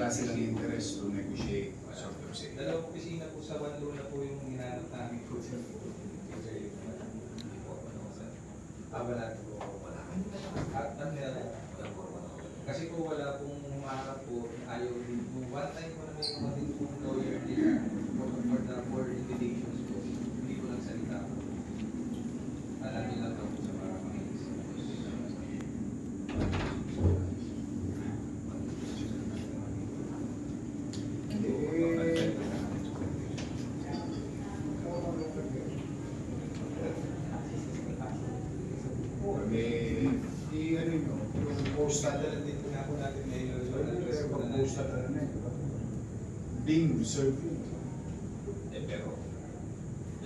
wala silang interest to negotiate. Sort of say. Dalawang opisina po sa Banlo na po yung hinahanap namin po sa wala po. At ano nila? Kasi po wala pong humahanap po, ayaw din po. One time po na may kumating po lawyer nila for the board invitations po. Hindi po nagsalita po. Alam nila daw po sa mga manginis. Postal din po nga po natin ngayon yung address po na postal na being reserved. Pero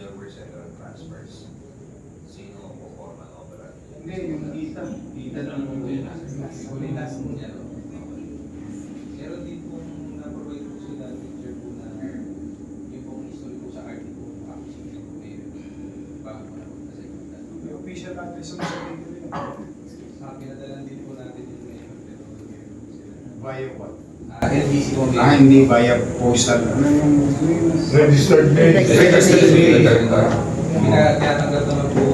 there were several transfers. Sino ang kukorma ng opera? Hindi, yung kita lang mo yun. Kulinas mo niya, no? Meron din pong na-provide po sila teacher po na yung pong history po sa art po actually po ngayon bago po na po sa ikutan. May official address mo sa dito rin. Pinadalan din po natin yung ngayon pero meron po sila. Via what? LBC po Hindi via postal. Ano yung Registered mail. registered mail? Tinatanggap naman po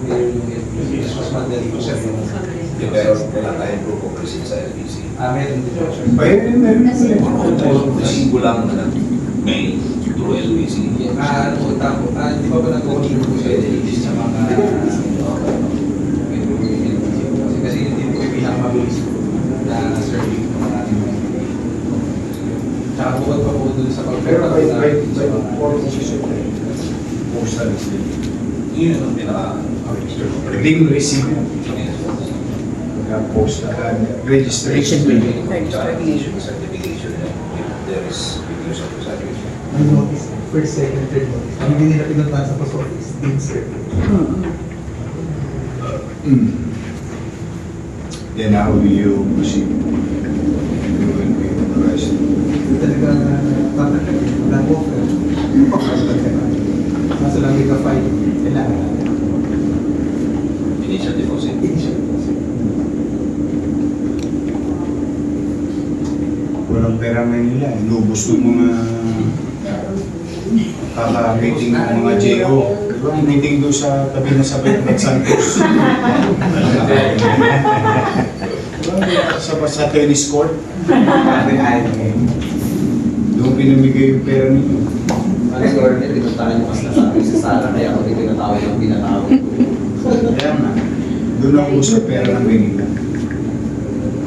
yung LBC. Mas madali po sa yung Pero wala tayong group of presence sa LBC. meron din po sir. Meron. Kasi kulang na mail through LBC. Ano po, di ba ba nag-contribute po sa LBC sa mga kasi hindi po yung pinakamabilis na serving ng mga ating mga tsaka bukod pa po dun sa Pero pagpapalala by form postal is Yun ang pinaka being received. Postal registration. certification. There is videos of the certification. May notice, first, second, third notice. Hindi nila pinuntahan sa post office, din sir. Then how will you proceed? You will be authorized. Talaga tatakot, walang offer. Papasok ka na. Kaso lang may ka-file, kailangan natin. Initial deposit. Initial. Walang pera Manila. Inubos ng mga kaka-meeting ng mga JO. Diba? Meeting doon sa tabi na sa Betnet Santos. Sa tennis court. Doon pinamigay yung pera ninyo. Ano si Ornette, pinuntahan niyo mas nasabi sa sala, kaya ako din tinatawag yung pinatawag ko. Kaya nga, doon ang uso pera ng Manila.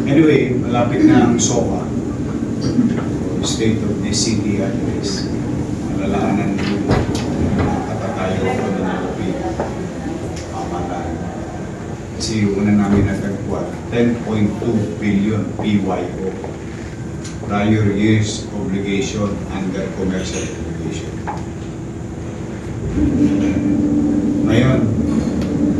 Anyway, malapit na ang SOCA. State of the City Address. Malalaanan nyo nakakatayo ko na nalapit. Pamataan. Kasi yung una namin natagpuan, 10.2 billion PYO. Prior years obligation under commercial obligation. Ngayon,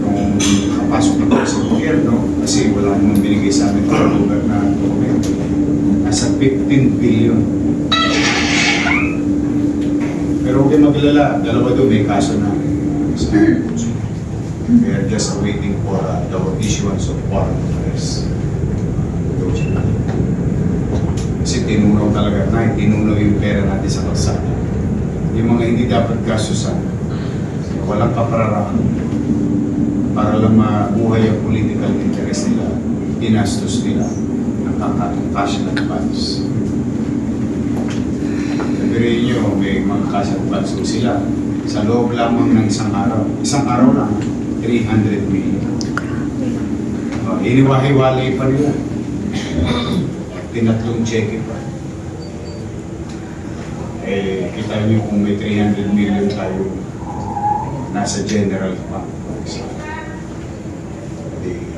kung nakapasok na tayo sa gobyerno, kasi wala namang binigay sa amin sa lugar na dokumento, nasa 15 billion. Pero huwag kayo maglala, dalawa doon may kaso na. We are just waiting for the issuance of warrant of arrest. Kasi tinunaw talaga na, tinunaw yung pera natin sa kalsada. Yung mga hindi dapat kasusan, walang kapararaan para lang mabuhay ang political interest nila, pinastos nila, nakaka-cash advance. Sabihin nyo, may mga cash advance sila sa loob lamang ng isang araw lang, 300 million. Iniwahiwalay pa nila. Tinatlong cheque pa. Kita nyo kung may 300 million tayo nasa general fund.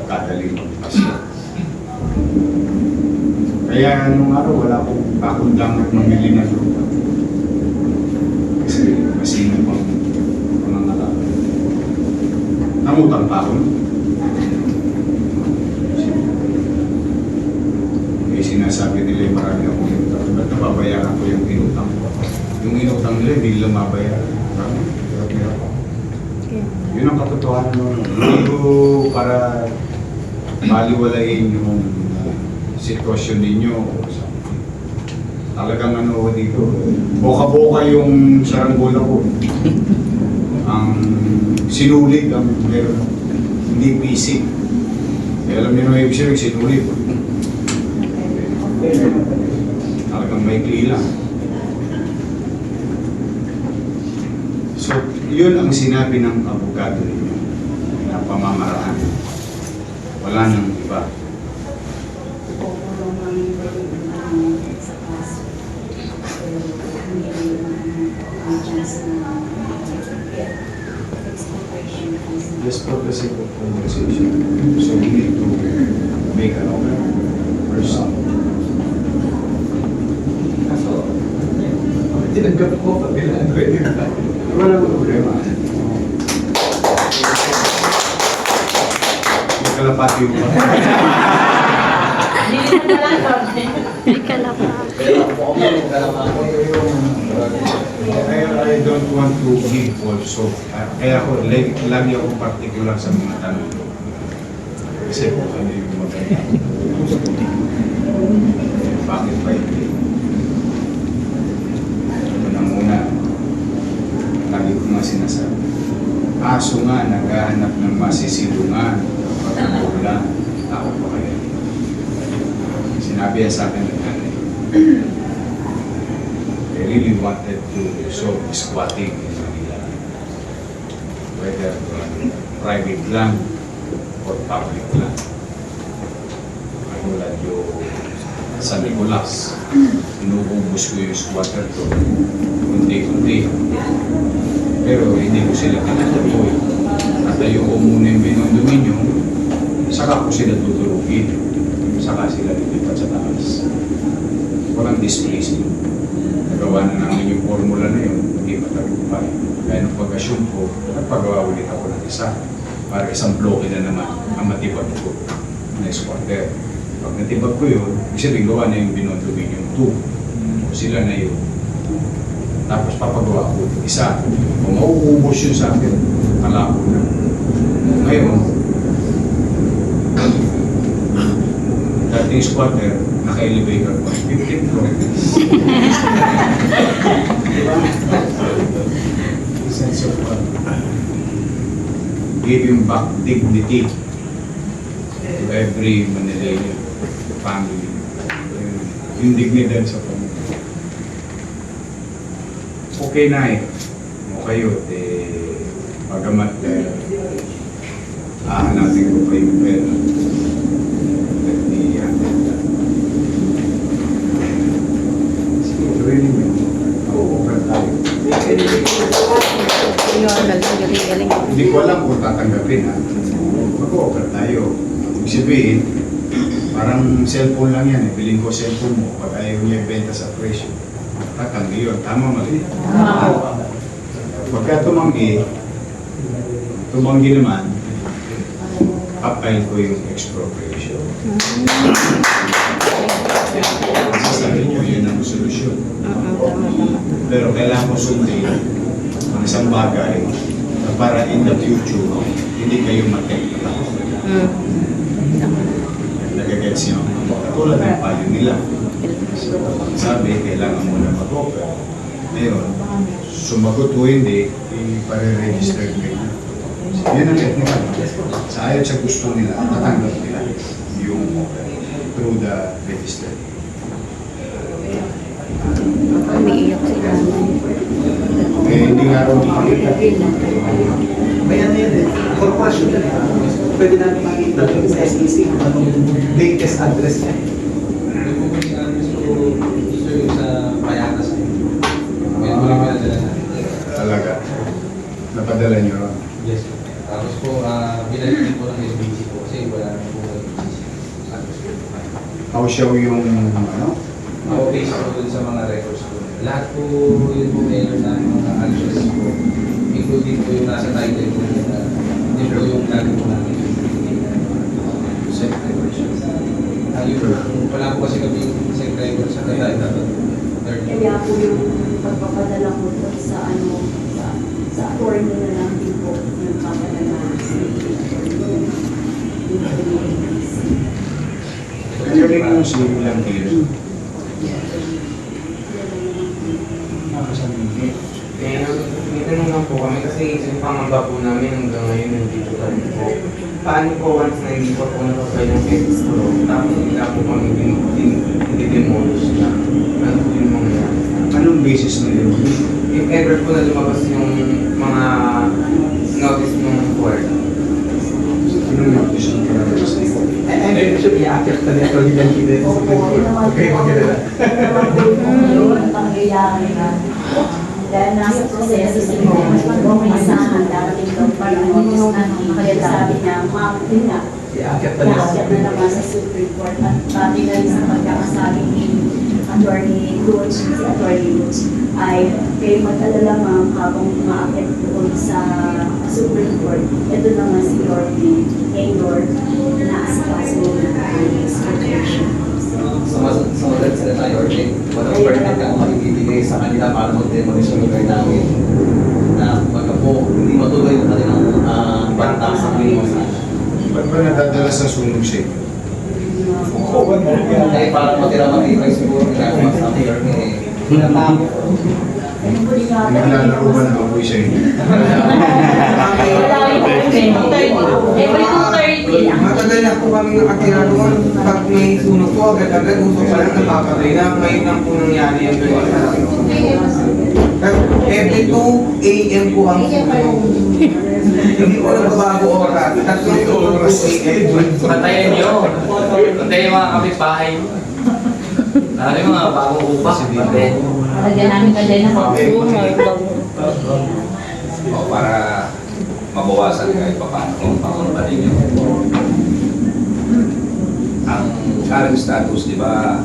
Kada limang pasya. Kaya nung araw wala akong pakundangan mamili na lupa. Kasi masino pang pangangalala. Nangutang pa ako. May sinasabi nila yung marami akong inutang. Ba't nababayaran ko yung inutang ko? Yung inutang nila hindi nila mabayaran. Marami. Hirap-hirap ako. Yun ang katotohanan nun. Hindi ko para baliwalain yung sitwasyon ninyo o something. Talagang ano ko dito, boka-boka yung saranggola ko. Ang sinulig ang meron, hindi pisik. Eh, alam niyo na yung ibig sabihin, sinulig. Talagang maikli lang. So, yun ang sinabi ng abogado ninyo na pamamaraan. Wala nang iba. Just for the sake of conversation. So we need to make an offer first. Kaso, tinanggap ko pa bilang pwede na. Walang problema. May kalapati yung ba? Pero ako yung kalaman ko I don't want to give also. Kaya ako, lagi ako particular sa mga tanong. Kasi kung ano yung maganda. Bakit ba hindi? Unang-una, lagi ko nga sinasabi. Aso nga, naghahanap ng masisilungan. Pagkakulang, tao pa kaya. Sinabi sa akin ng nanay. I really wanted to solve squatting in Manila. Whether private lang or public lang. Katulad yung sa Nicolas, inububos ko yung squatter ko. Kunti-kunti. Pero hindi ko sila kinatuloy. Tatayo ko muna yung binondominium, saka ko sila tutulugin. Saka sila lilipat sa taas. Walang displacement. Nagawa na namin yung formula na yun, hindi matagumpay. Kaya nung pag-assume ko, nagpagawa ulit ako ng isa. Para isang bloke na naman ang matibag ko na squatter. Pag natibag ko yun, kasi gawa na yung binondominium 2. O sila na yun. Tapos papagawa ko isa. Kung mauubos yun sa akin, kalabo na. Ngayon, dating squatter, naka-elevator ko. 15 floors. Sense of giving back dignity to every Manileño family. Yung dignidad sa pamilya. Okay na eh. O kayo, pagamat natin ko pa yung pera. Let me handle that. Siguro rin yun. Over tayo. Hindi ko alam kung tatanggapin ha. Mag-offer tayo. Ibig sabihin, parang cellphone lang yan eh. Bilhin ko cellphone mo pag ayaw niya benta sa presyo. Tatanggi yun. Tama mali? Pagka tumanggi naman, apply ko yung expropriation. Sasabihin nyo, yun ang solusyon. Pero kailangan ko sundin ang isang bagay na para in the future, hindi kayo matekta. Nagagets nyo? Katulad ng payo nila. Sabi, kailangan mo na mag-offer. Ngayon, sumagot o hindi, ipare-register kayo. Yan ang technical. Sa ayon sa gusto nila, tatanggap nila yung offer through the register. Umiiyak sila. Eh, hindi nga rin makikita. May ano yan eh, corporation yan eh. Pwede namin makita sa SEC kung anong latest address niya. Yung pumunting address ko, gusto yung sa Payatas. Ngayon ko lang pinadala na. Talaga. Napadala nyo ron. Yes. Tapos po, binalik po ng SBC po kasi wala naman po ng SBC. How show yung ano? Okay po dun sa mga records po. Lahat po yun po meron na mga address po. Including po yung nasa title po yun. Hindi po yung lagi po namin. Ayun, wala po kasi kami isang driver sa title. Kaya po yung pagpapadala ko doon sa sa attorney na lang din po yung papadala sa Galing mo si Langkir. Kasi yung pangamba po namin hanggang ngayon nandito pa rin po. Paano po once na hindi pa po nakapay ng extra, tapos hindi po kami demolish na. Ano po yung mangyayari? Anong basis na yun? If ever po na lumabas yung mga notice ng court, Anong notice ng paragraphs na yun? I'm very sure i-accept na nito yung hindi. Okay, maganda. Yung pangyayari na dahil nasa proseso si Mo, may asahan darating daw para notice na kaya sabi niya, yun nga, I-accept na nito. iakyat na naman sa Supreme Court at pati na rin sa pagkakasabi ni Attorney Lutz, si Attorney Lutz, ay kayo mag-alala ma'am habang umaakyat doon sa Supreme Court. Ito naman si Yorme Taylor na asikaso ng extradition. Sumunod sila tayo, okay? Walang permit ang makikibigay sa kanila para mag-demolish yung lugar namin. Na pagka po, hindi matuloy yung kanilang banta sa Pilipinas. Ba't ba nadadala sa sunog siya? Eh, para matira-matibay siguro nila kung sa mayor ni Pinatamo. Naglalaro ba ng apoy sa inyo? matagal na po kami nakatira doon. Pag may sunog po, agad-agad gusto pa lang napapatay na. Ngayon lang po nangyari yung ganyan. Pero every 2 a.m. po ang sunog. Hindi ko lang bago oras. Tatlong sunog po a.m. Patayin nyo. Patayin yung mga kapitbahay nyo. Lalo yung mga bagong upa. Patayin. Lagyan namin kagaya na O para mabawasan kahit pa paano kung pangunahan ninyo. Ang current status, di ba,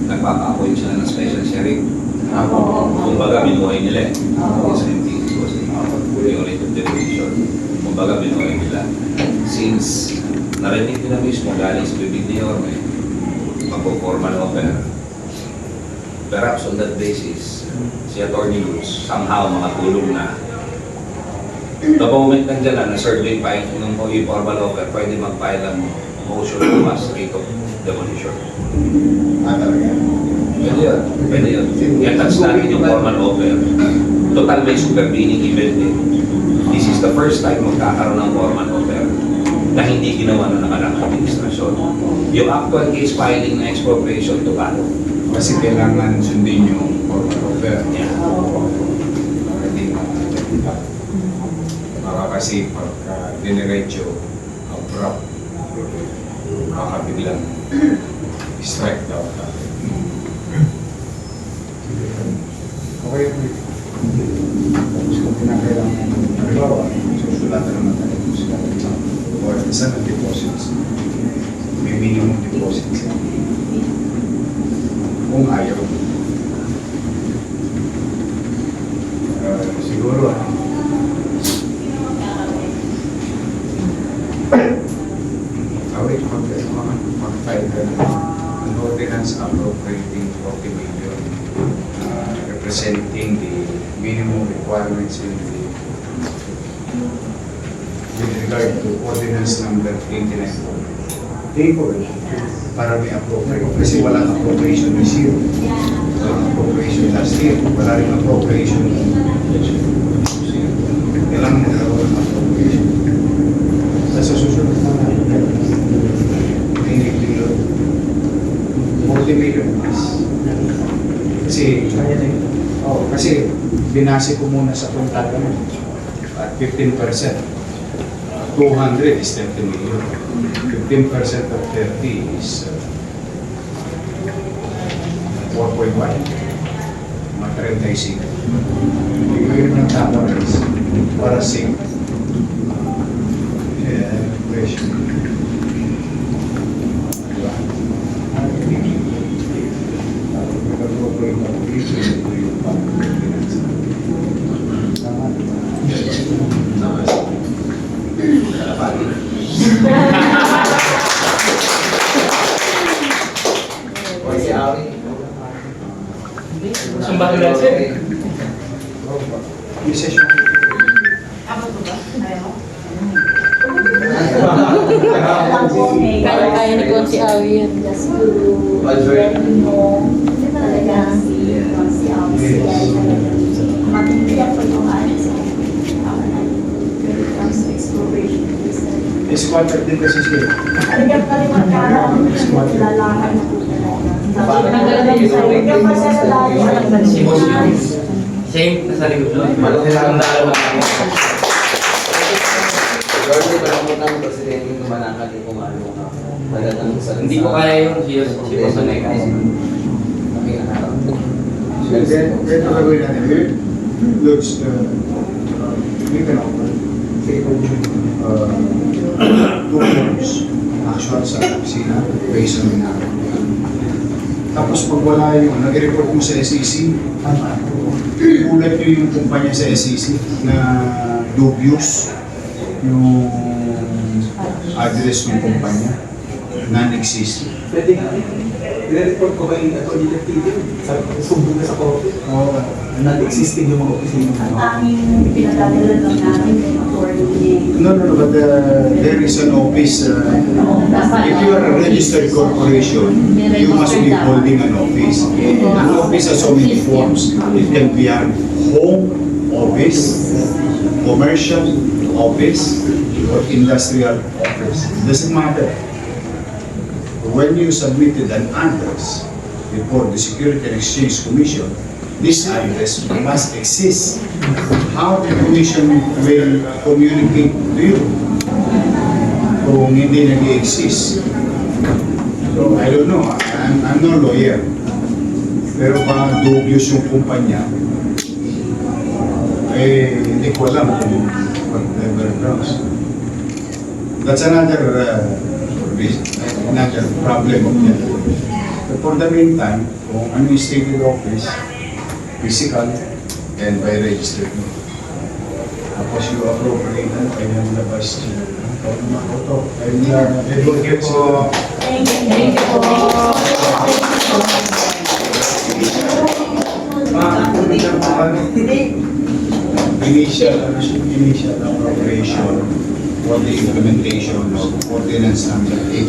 nagpapa-appoint sila ng special sheriff. Kumbaga, binuhay nila eh. Sa MPs was the unit of devolution. Kumbaga, binuhay nila. Since narinig nila mismo galing sa bibig ni Yorme, magpo-formal offer. Perhaps on that basis, si Atty. Lutz somehow makatulong na. The moment nandiyan na survey pa yung formal offer, pwede mag-file ang motion to pass rate of demolition. Talaga. Pwede yun. Pwede yun. I-attach natin yung formal offer. Total may supervening event eh. This is the first time magkakaroon ng formal offer na hindi ginawa na nakarang administrasyon. Yung actual case filing na expropriation to follow. Kasi kailangan sundin yung formal offer. Yeah. Hindi baka kasi pagka diniretso abrupt, baka biglang strike daw. Okay, okay. Tapos kung pinakailangan, halimbawa, susulatan naman tayo or isa na deposits. May minimum deposits. Kung ayaw. Siguro awit mag-file ka na an ordinance appropriating 40 million representing the minimum requirements in the with regard to ordinance number 89. Para may appropriate. Kasi walang appropriation this year. Walang appropriation last year. Wala rin appropriation this year. Kailangan magkaroon ng appropriation. Sa susunod na hindi bilog. 40 million plus. Kasi binase ko muna sa kontrata mo at 15%. 200 is 30 million. 15% of 30 is 4.1. Mga 35. Bigyan ng tama is para safe. Question. Diba? Si Ari. Sumbahan na siya. May session. Kaya ni Konsi Awi yan. Just to let you know, talaga si Konsi Awi siya ay talagang matindi ang pagmamahal sa corporation. Squatter din kasi siya. Alagyan pa rin magkakaroon ng lalakan na po talaga. Alagyan pa sa lalakan. Same, nasa likod doon. Malaki lang ang dalawa. Jordan, palamutan ng presidente yung tumanakal yung kumano ka. Talagang sa... Hindi ko kaya yung si Boss Anay kasi. Ito gagawin natin. Looks, we can offer two forms. Actual sa opisina, based on namin. Tapos pag wala yung, nag-report mo sa SEC, iulat nyo yung kumpanya sa SEC na dubious yung address ng kumpanya, non-existent. Pwede nga. I-report ko kay Atty. TV. Sumbong na sa korte. Oo. Non-existing yung mga opisina. Ang aming pinadadala lang namin yung attorney. No, but there is an office. If you are a registered corporation, you must be holding an office. An office has so many forms. It can be a home office, commercial office, or industrial office. Doesn't matter. When you submitted an address before the Security and Exchange Commission, this address must exist. How the Commission will communicate to you kung hindi nag-exist? So, I don't know. I'm no lawyer. Pero baka dubious yung kumpanya, hindi ko alam kung whatever grounds. That's another problem of that. But for the meantime, kung ano yung stated office, physical and by registered mo. Tapos you appropriate and kailan labas siya. Ito naman ko to. Thank you po. Thank you po. Initial appropriation for the implementation of Ordinance Number 89.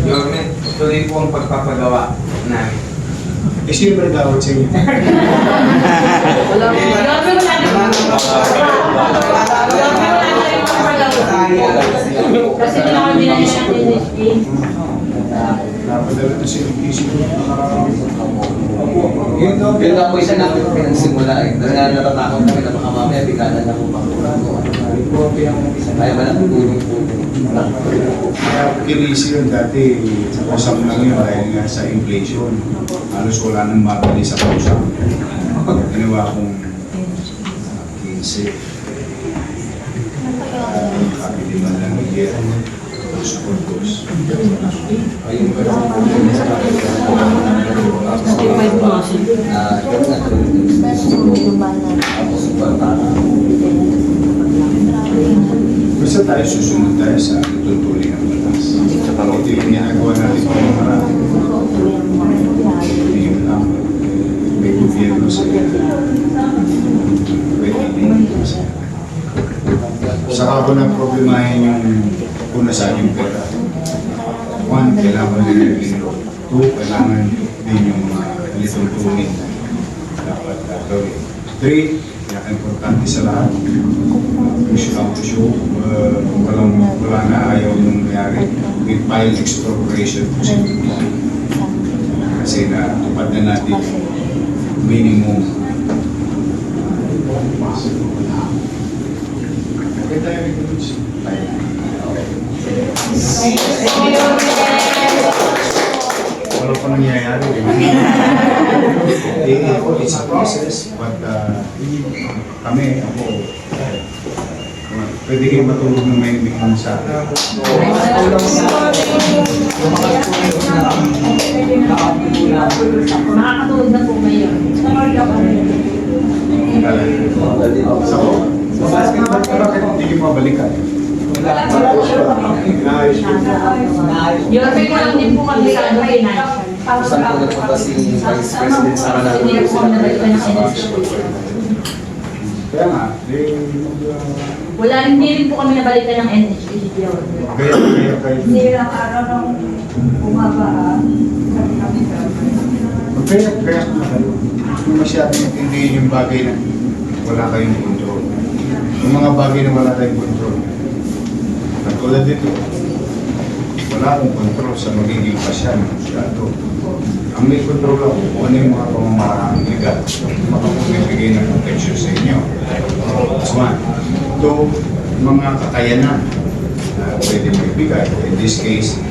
Yorme, tuloy po ang pagpapagawa namin. Sino ba nagawad sa inyo? Kasi tinawag nila niya ng NHA. Napadala to sa isip ko. Yun lang po isa namin pinagsimula eh. Kasi nga natatakot kami na baka mamaya bigala na po pakura ko. Kaya ba natin tulong po? Kaya kinisi yun dati, kusang lang yun dahil nga sa inflation. Halos wala nang mabili sa kusang. Ginawa kong 15. Kapili man lang ng year. Dos por dos. Ayun ba lang po yun sa tapos bartana. Basta tayo susunod tayo sa tuntuling ng batas. Sa ito yung ginagawa natin kung marami. Hindi yun lang. May gobyerno sa pwede din. Saka ko na problemahin yung kung nasaan yung pera. One, kailangan din yung two, kailangan din yung litultulin dapat gawin. Three, importante sa lahat. Push out to show, wala na ayaw yung nangyari. We file expropriation proceedings. Kasi natupad na natin minimum. Okay tayo, wala pa nangyayari. It's a process, but kami, ako, pwede kayo matulog ng may biglang sa akin. Makakatulog na po ngayon. So, sa basketball ka, bakit hindi kayo mabalikan? Yung ko lang din po kami sa ano financial. Saan po nagpunta si Vice President sa Manalo? Hindi po kami nabalikan ng NHA. Kaya nga, Hindi rin po kami nabalikan ng NHA. kaya. Sirang araw ng bumaba. Kaya naman kayo. Masyadong intindihin yung bagay na wala kayong control. Yung mga bagay na wala kayong control. Katulad dito, wala akong control sa magiging pasya ng musgado. Ang may control ako kung ano yung mga pamamaraang legal makapagbibigay ng protection sa inyo. That's one. Ito, mga kakayanan na pwede mo ibigay. In this case,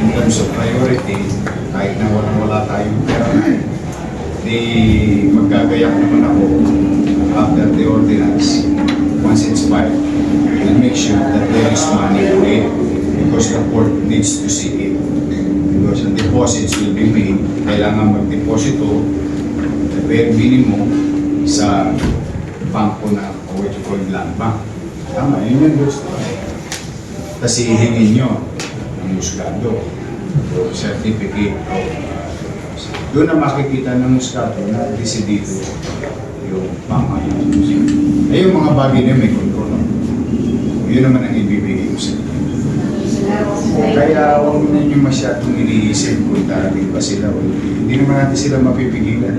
in terms of priority, kahit na wala tayong pera, di magkagayak naman ako after the ordinance, once it's filed, we'll make sure that there is money for it because the court needs to see it. Because the deposits will be made, kailangan mag-deposito the bare minimum sa bangko na o what you call land bank. Tama, yun yung gusto. Kasi hihingin nyo ng musgado o certificate o doon na makikita ng musgado na residido yung bangko. Eh yung mga bagay na may kontrol. Yun naman ang ibibigay ko sa inyo. Kaya huwag ninyo masyadong iniisip kung darating pa sila o hindi naman natin sila mapipigilan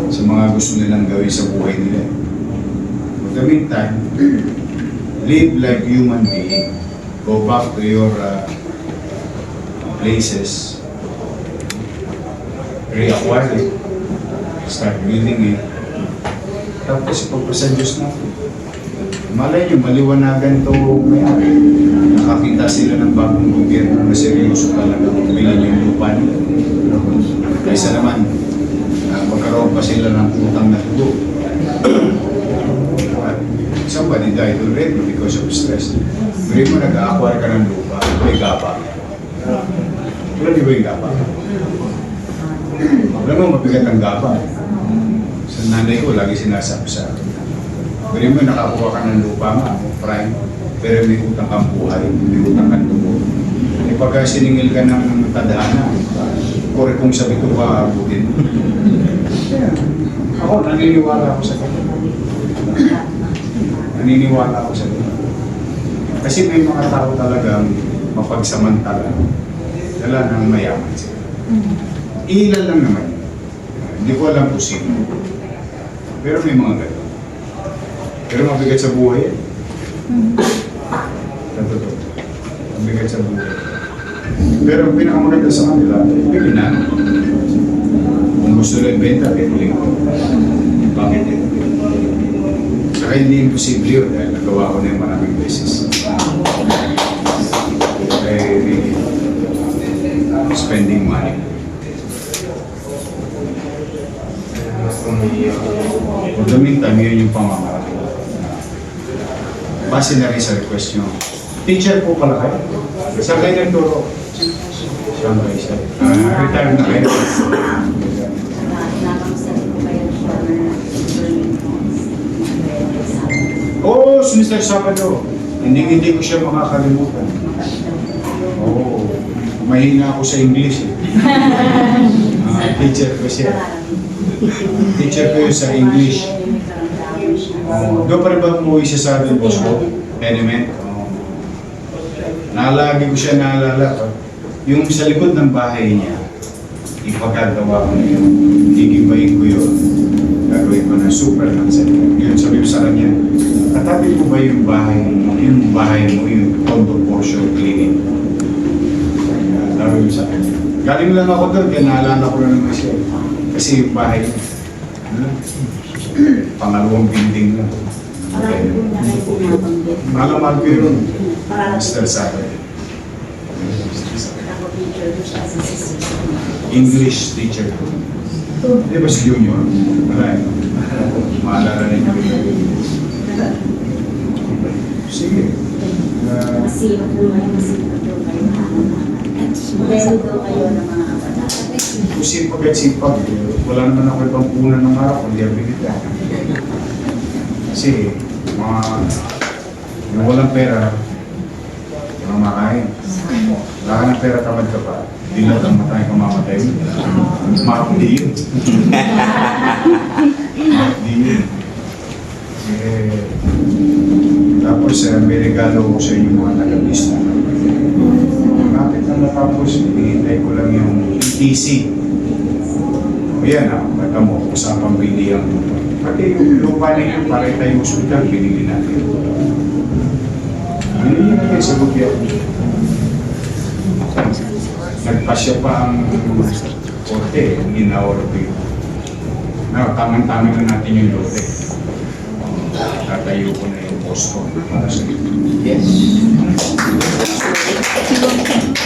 sa mga gusto nilang gawin sa buhay nila. But the meantime, live like human being. Go back to your places, reacquire it, start reading it, tapos ipagpasa Diyos natin. Malay nyo, maliwanagan ito may-ari. Nakakita sila ng bagong gobyerno na seryoso talaga kung bilhin yung lupa nila. Kaysa naman, magkaroon pa sila ng utang na tubo. Somebody died already because of stress. Pero mo nag-a-acquire ka ng lupa, may gapa. Wala di ba yung gapa? Alam mo, mabigat ang gapa. Sa nanay ko, lagi sinasabi sa akin. Pero mo nakakuha ka ng lupa mo, prime, pero may utang kang buhay, may utang kang tubo. E pagka siningil ka ng tadhana, kore kung sabi ko ba abutin. Ako, naniniwala ako sa ganun. Naniniwala ako sa ganun. Kasi may mga tao talagang mapagsamantala. Dala ng mayaman sila. Ilan lang naman. Hindi ko alam kung sino. Pero may mga ganun. Pero mabigat sa buhay. Totoo. Mabigat sa buhay. Pero ang pinakamaganda sa kanila, bigyan na. Kung gusto nila ibenta, bigyan ko. Bakit yun? Saka hindi imposible yun dahil nagawa ko na yung maraming beses. Really spending money. For the meantime, yun yung pamamarami. Base na rin sa request nyo. Teacher po pala kayo. Saan kayo nagturo? Saan kayo siya? Retired na kayo? Oo, Mr. Sabado. Hindi ko siya makakalimutan. Oo. Mahina ako sa English eh. Teacher ko siya. Teacher ko yun sa English. Doon pa rin ba umuwi siya sa atin, boss ko? Element. Naalagi ko siya naalala. Yung sa likod ng bahay niya, ipagagawa ko na yun. Gigibayin ko yun. Gagawin ko na super concept. Yun, sabi ko sa kanya, katabi ko ba yung bahay mo, yung condo portion cleaning? Sabi ko sa kanya. Galing lang ako doon, kaya naalala ko na naman siya. Kasi yung bahay, pangalawang building lang. Malamag ko yun. Mr. Sabat. English teacher ko. Di ba si Junior? Wala eh. Maalala rin kami. Sige. Masipag po kayo, masipag po kayo. Modelo daw kayo ng mga kabataan. Kung sipag at sipag, wala naman ako ibang punan ng araw, kundi abilidad. Kasi, yung walang pera, walang makain. Wala ka ng pera, tamad ka pa. Hindi lang ang matay kang mamatay mo. Makakuli yun. Makakuli yun. Tapos, may regalo ko sa inyo mga taga-lista. Bakit na natapos, hinihintay ko lang yung ETC. O yan bata mo, usapang bilihan mo. Pati yung lupa na yun, para tayong hospital, binili natin. Binili natin sa gobyerno. Nagpasya pa ang korte, ginawar ko yun. Tamang-tama na natin yung lote. Tatayo ko na yung posto para sa ito. Yes.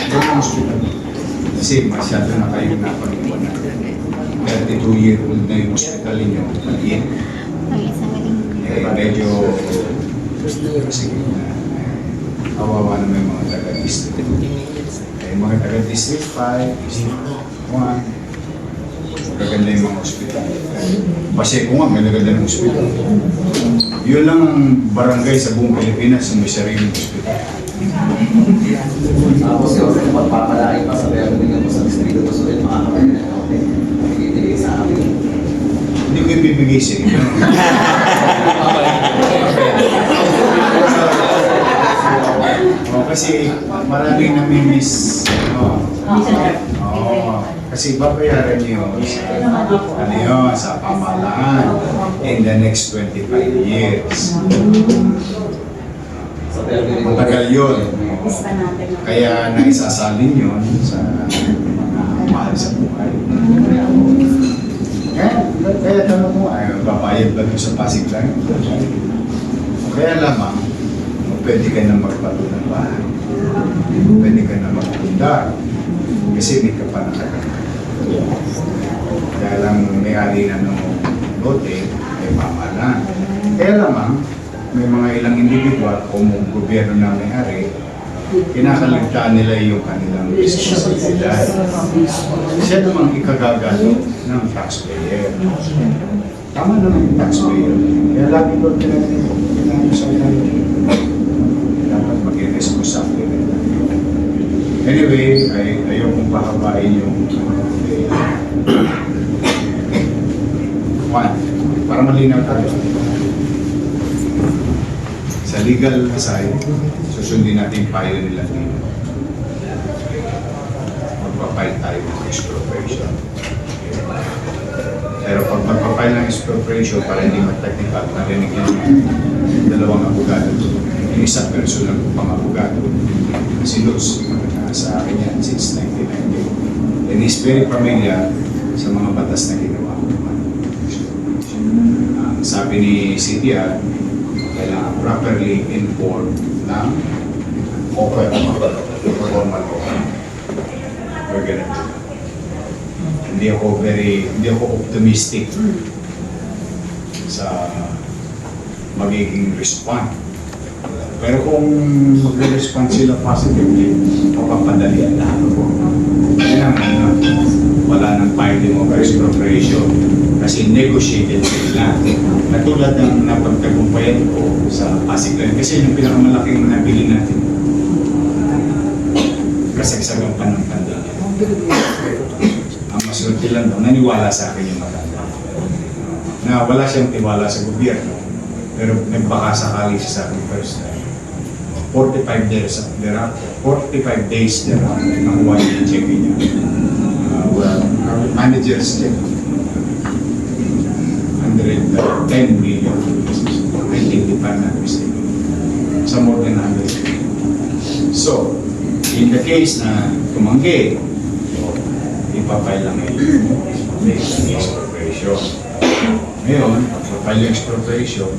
Yung hospital. Kasi masyado na kayo napag-iwan na. 32-year-old na yung hospital ninyo, maliit. Medyo sige na. Kawawa naman yung mga taga-district. Yung mga taga-district 5, district 1, magaganda yung mga hospital. Kasi kung nga, magaganda ng hospital. Yun lang ang barangay sa buong Pilipinas na may sariling hospital. Tapos yung magpapalain pa sa pero din mo sa distrito ko so yung makakapag na natin. Ibigay sa akin. Hindi ko ibibigay sa inyo. Kasi maraming namimiss. Kasi babayaran niyo sa pamahalaan in the next 25 years. Matagal yun. Kaya naisasalin yun sa mga mahal sa buhay. Kaya tanong mo, babayad ba ito sa Pasig lang? Kaya lamang, pwede ka na magpato ng bahay. Pwede ka na magpundar. Kasi hindi ka pa nakakita. Kaya lang may-ari na ng lote, ay pamahalaan. Kaya lamang, may mga ilang individual o gobyerno na may-ari, kinakaligtaan nila yung kanilang responsibilidad. Siya namang ikagagalo ng taxpayer. Tama naman yung taxpayer. Kaya lagi ko pinag-usapan dapat maging responsable rin. Anyway, ayaw kong pahabain yung one, para malinaw tayo. Sa legal side, susundin natin yung payo nila dito. Magpapile tayo ng expropriation. Pero pag magpapile ng expropriation, para hindi mag-technical, narinig yung dalawang abogado. Yung isang personal pang abogado, si Luz, sa akin yan since 1990. And he's very familiar sa mga batas na ginawa. Sabi ni CTR, kailangan properly informed ng offer formal offer. We're gonna do that. Hindi ako optimistic sa magiging response. Pero kung mag-respond sila positively, mapapadalian na ako. Kaya naman, wala nang filing of expropriation kasi negotiated sila. Katulad ng napagtagumpayan ko sa Pasig Land kasi yung pinakamalaking nabili natin. Kasagsagang pa ng pandemya. Ang maswerte lang daw, naniwala sa akin yung matanda. Na wala siyang tiwala sa gobyerno, pero nagbaka sakali siya sa akin first time. 45 days thereafter, nakuha niya yung check niya. Manager's check. 110 million. I think if I'm not mistaken. Some more than 100 million. So, in the case na tumanggi, ipapile lang yung expropriation. Ngayon, pagpapile yung expropriation,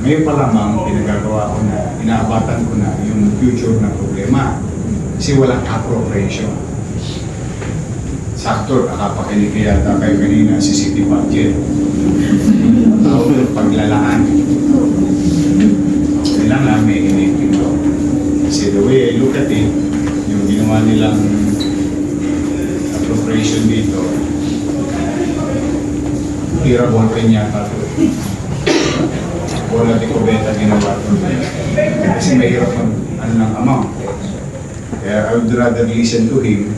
ngayon pa lamang pinagagawa ko na, inaabatan ko na yung future na problema. Kasi walang appropriation. Sakto, nakapakinig yata kayo kanina si city budget. Tawag yung paglalaan. Kailangan may inipin ko. Kasi the way I look at it, yung ginawa nilang appropriation dito, tirabol rin yata ito. Wala di ko beta ginawa ito. Kasi mahirap ng amount. Kaya I would rather listen to him.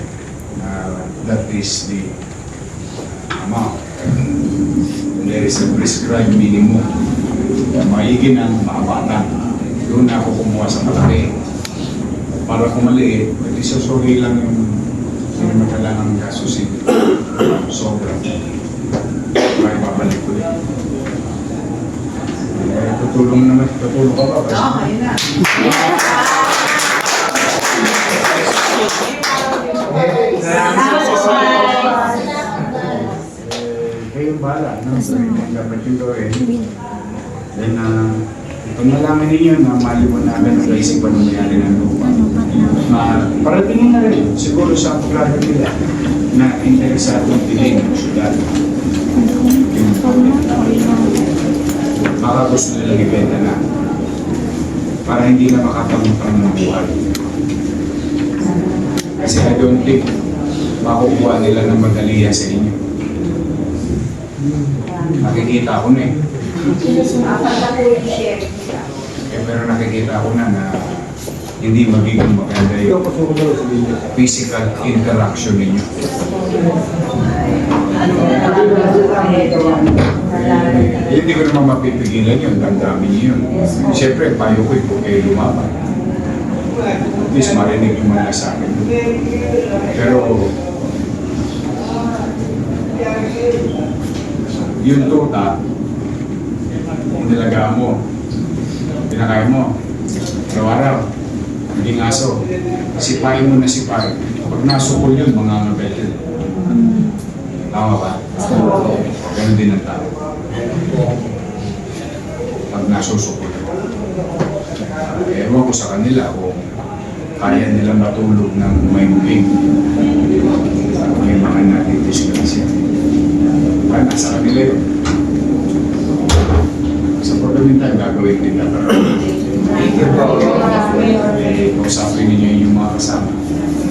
That is the amount. There is a prescribed minimum. Maigi na, mahaba na. Doon na ako kumuha sa malaki. Para kung maliit, pwede susuri lang yung sinimatalan ng gasusin. Sobra. Para babalik ko yun. Tutulong ka ba? Kayong bala, no? So, yun ang dapat yung gawin. Then, kung nalaman ninyo na maliwanagan ang kaisipan ng mayari ng lupa, paratingin na rin siguro sa pagkakaroon nila na interesadong bilhin ng syudad. Baka gusto nilang ibenta na para hindi na makatangutang ng buhay. Kasi I don't think makukuha nila ng madaliya sa inyo. Nakikita ko na eh. Pero nakikita ko na hindi magiging maganda yung physical interaction ninyo. Hindi ko naman mapipigilan yun, damdamin niyo yun. Siyempre, payo ko kung kayo lumaban. At least marinig yung mga sa akin. Pero, yung tuta, nilaga mo, pinakain mo, araw-araw, hindi aso, sipain mo na sipain. Pag nasukol yun, mga ngabel yun. Tama ba? Ganun din ang tao. Pag nasusukol. Ewan ko sa kanila kung kaya nila matulog ng mahimbing. May mga natin disgrasya. Nasa kanila yun. Sa pagkawin tayo, gagawin din na parang kausapin ninyo yung mga kasama.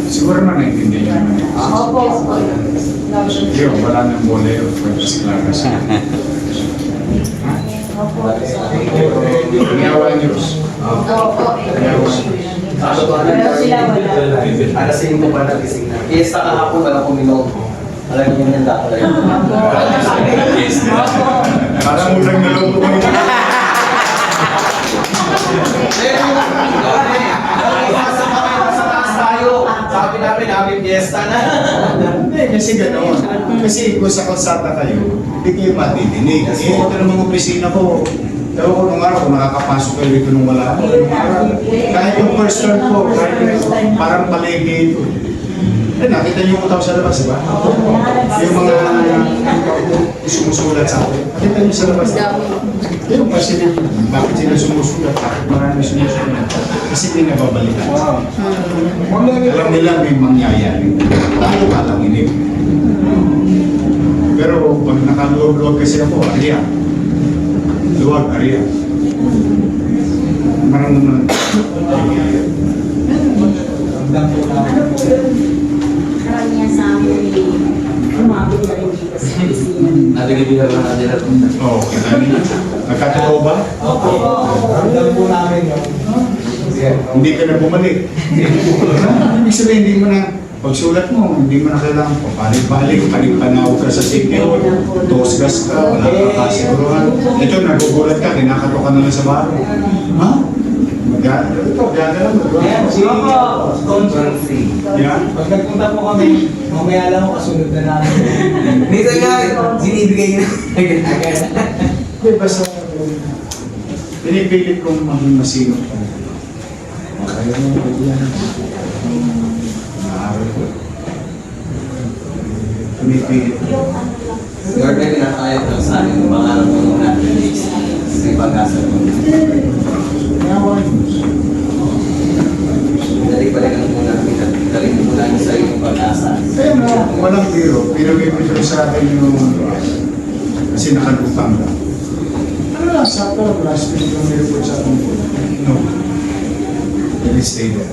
Siguro na naintindihan nyo naman. Yun, wala nang bola yun. Pwede klara siya. Pinawa nyo. Alas 5 pa nagising na. Fiesta kahapon pa lang kuminom. Alam niyo yung data talaga. Parang ulang na lang po kami. Sabi namin, namin fiesta na. Hindi, kasi gano'n. Kasi kung sa kalsata kayo, hindi kayo matidinig. Eh, ito ng mga opisina ko. Ewan ko nung araw, kung nakakapasok kayo dito nung wala ako. Nung araw, kahit yung first turn ko, kahit parang paligid. Eh, nakita niyo yung tao sa labas, diba? Yung mga sumusulat sa akin. Nakita niyo sa labas. Yung kasi bakit sila sumusulat? Bakit marami sumusulat? Kasi hindi nababalikan. Alam nila may mangyayari. Tayo palang inip. Pero pag nakaluwag-luwag kasi ako, ariya. Luwag, ariya. Maramdaman. Karamihan sa amin umabot na rin dito sa opisina. Naligabihan na natin at Oo, kita niyo. Nagkatotoo ba? Ramdam po namin yun. Hindi ka na bumalik. Ibig sabihin, hindi mo na, pagsulat mo, hindi mo na kailangan pa balik-balik, panig-panaw ka sa sikyo, tosgas ka, wala ka kasiguruhan. Ito, nagugulat ka, kinakato ka na lang sa baro. Ha? Gagala mo. Controversy. Yeah? Pag nagpunta po kami, mamaya lang ako kasunod na namin. Minsan nga, sinibigay nyo agad. Hindi, basta pinipilit kong maging masinop ka. Kaya mo yan. Naaral ko. Pinipilit. Lord, may pinakayat lang sa akin. Yung mga alam mo natin si pag-asa mo. Dalik-balikan muna. Dalik muna sa iyong pag-asa. Kaya mo, walang biro. Pinag-ibig sa akin yung kasi nakalutang ka. Ano lang, sakto, last week yung nireport sa akin. No. Let it stay there.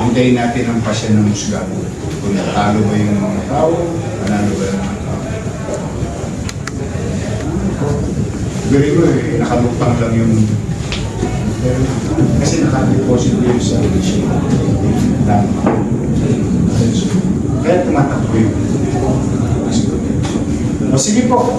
Hintayin natin ang pasya ng musga. Kung natalo ba yung mga tao, panalo ba yung mga tao. Gari mo eh, nakalutang lang yung kasi nakadeposit yun sa issue. Kaya tumatakbo yun. O sige po.